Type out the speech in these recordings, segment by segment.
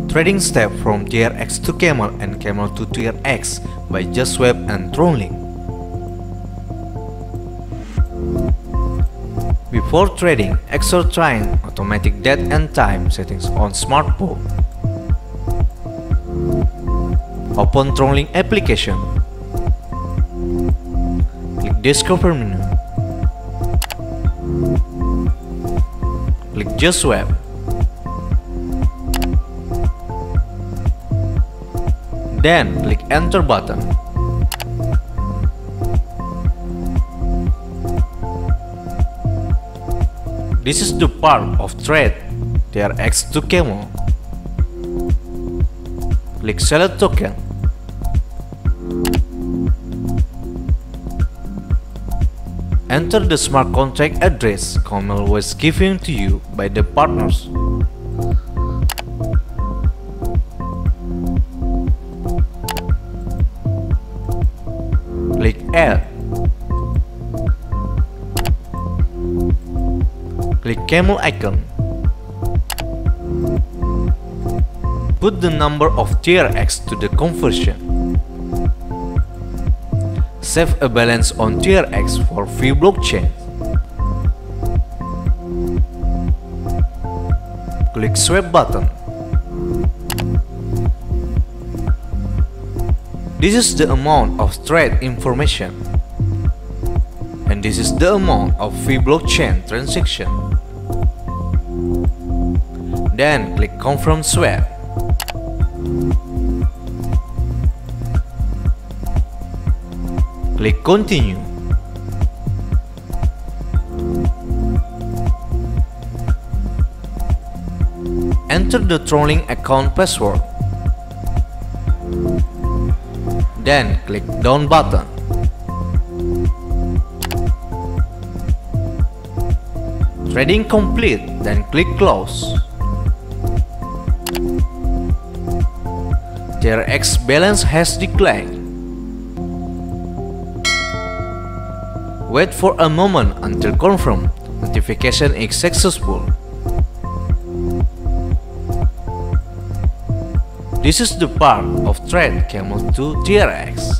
Trading step from TRX to Camel and Camel to TRX by JustSwap and Tron. Before trading, exercise automatic date and time settings on smartphone. Open Tron application. Click Discover menu. Click JustSwap. Then click Enter button. This is the part of trade TRX to Camel. Click Select token. Enter the smart contract address Camel was given to you by the partners. Click Add. Click Camel icon. Put the number of TRX to the conversion. Save a balance on TRX for free blockchain. Click Swap button. This is the amount of trade information, and this is the amount of free blockchain transaction. Then click Confirm Swap. Click Continue. Enter the Tron account password. Then click Done button. Trading complete, then click Close. TRX balance has declined. Wait for a moment until confirmed notification is successful. This is the part of trade Camel to TRX.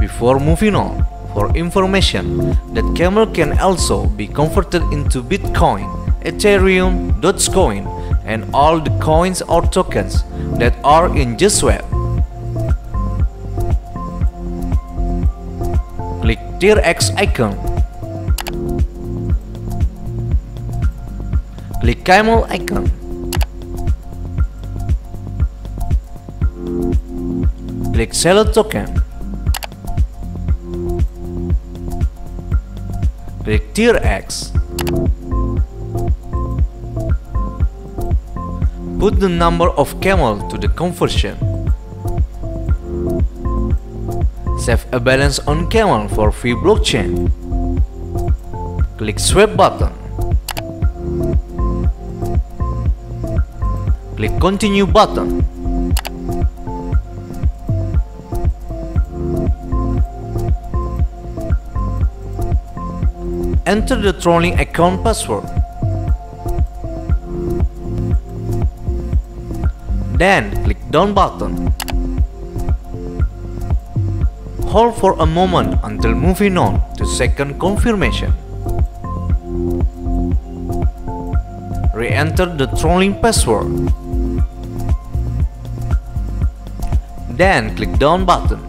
Before moving on, for information that Camel can also be converted into Bitcoin, Ethereum, Dogecoin, and all the coins or tokens that are in JustSwap. Click TRX icon. Click Camel icon. Click Select token. Click TRX. Put the number of Camel to the conversion. Save a balance on Camel for free blockchain. Click Swap button. Click Continue button. Enter the Tron account password. Then click Done button. Hold for a moment until moving on to second confirmation. Re-enter the Tron password. Then click Done button.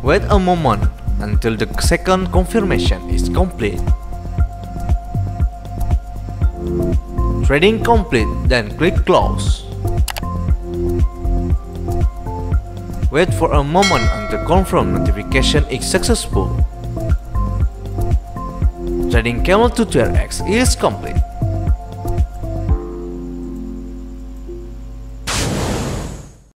Wait a moment until the second confirmation is complete. Trading complete, then click Close. Wait for a moment until confirm notification is successful. Trading Camel to TRX is complete.